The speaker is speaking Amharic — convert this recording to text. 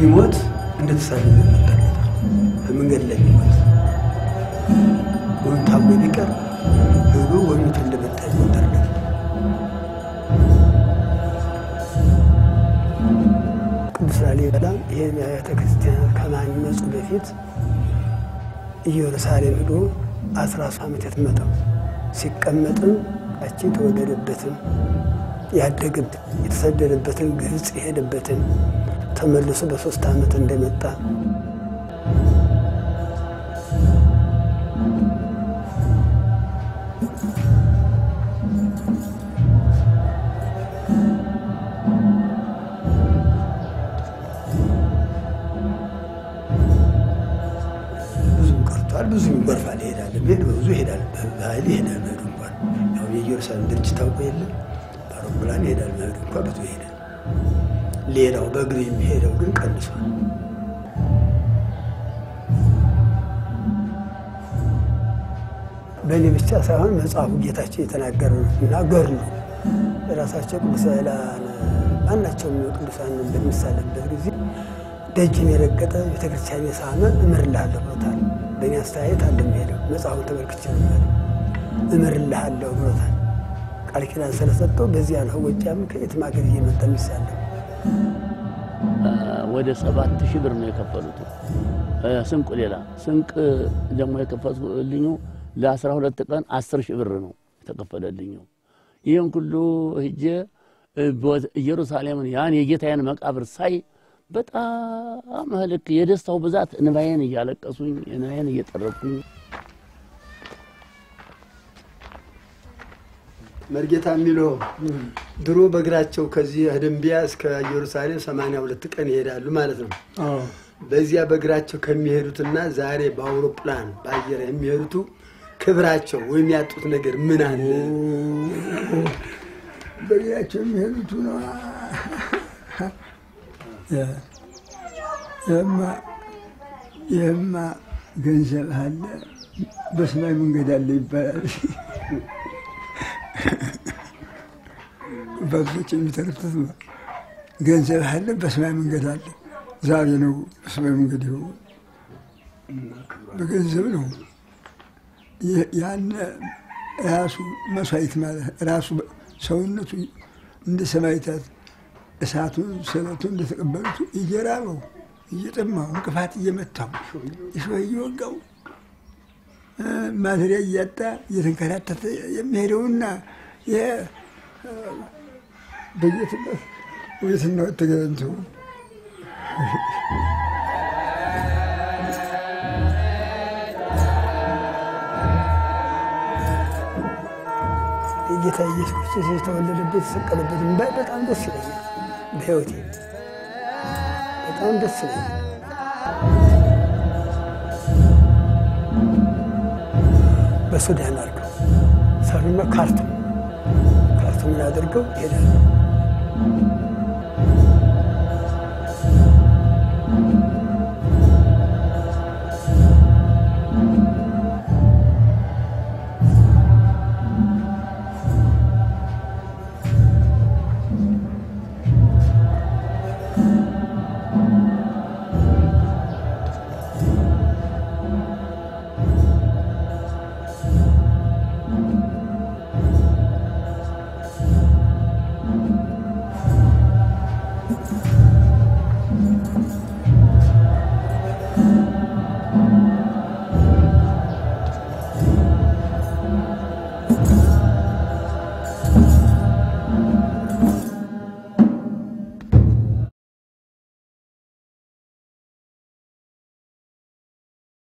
يموت እንደተሳለለ ተቀጣ በመንገድ ላይ ይሞት ወንታ በሚቀር ሁሉ ወንት እንደመጣ ይወጣል ቅዱስ ላሊበላ ይሄን ቤተክርስቲያን ከማንነጹ በፊት ኢየሩሳሌም ሄዶ 13 ዓመት የተመጣው ሲቀመጥም አቺ ተወደደበትን ያደገበት የተሰደደበትን ግብጽ የሄደበትን ተመልሶ በ3 ዓመት እንደመጣ ብዙ ይበርፋል ይሄዳል ብዙ ይሄዳል ባይል ይሄዳል እንኳን ያው የኢየሩሳሌም ድርጅት ታውቆ የለ ባሮፕላን ይሄዳል እንኳን ብዙ ይሄዳል ሌላው በእግር የሚሄደው ግን ቀንሷል በእኔ ብቻ ሳይሆን መጽሐፉ ጌታችን የተናገረው ነገር ነው ራሳቸው ቅዱሳን ማናቸውም ቅዱሳን እንደምሳሌበት ጊዜ ደጅን የረገጠ ቤተክርስቲያን የሳመ እምርልሃለሁ ብሎታል በእኔ አስተያየት እንደሚሄደው መጽሐፉ ተመልክቼ ነው እምርልሃለሁ ብሎታል ቃል ኪዳን ስለሰጠው በዚያ ነው ወጪያም ከየት ማገር እየመጣ የሚሳለው ወደ 7000 ብር ነው የከፈሉት ስንቅ ሌላ ስንቅ ደግሞ የከፈሉልኝ ለ12 ቀን 10000 ብር ነው የተከፈለልኝ ይሄን ሁሉ ሄጄ ኢየሩሳሌምን ያን የጌታዬን መቃብር ሳይ በጣም ህልክ የደስታው ብዛት እንባዬን እያለቀሱኝ እኔን እየጠረኩኝ መርጌታ ሚሎ ድሮ በእግራቸው ከዚህ ደንቢያ እስከ ኢየሩሳሌም 82 ቀን ይሄዳሉ ማለት ነው በዚያ በእግራቸው ከሚሄዱትና ዛሬ በአውሮፕላን ባየር የሚሄዱት ክብራቸው ወይ የሚያጡት ነገር ምን አለ በእግራቸው የሚሄዱት ነው የማ ገንዘብ አለ በሰማይ መንገድ አለ ይባላል በብዙዎች የሚተርፉት ገንዘብ አለ በሰማይ መንገድ አለ ዛሬ ነው በሰማይ መንገድ ይኸው በገንዘብ ነው ያን ራሱ መስዋዕት ማለት ራሱ ሰውነቱ እንደ ሰማዕታት እሳቱን ስለቱን እንደተቀበሉት እየራበው እየጠማው እንቅፋት እየመታው እሾህ እየወጋው ማድሪያ እያጣ እየተንከራተተ የሚሄደውና በየትነት ወይትና ተገንቶ ጌታ ኢየሱስ ክርስቶስ የተወለደበት የተሰቀለበት በጣም ደስ ይለኛል በህይወቴ በጣም ደስ ይለኛል በሱዳን አድርገው ሰሩና ካርቱም አድርገው ሄዳሉ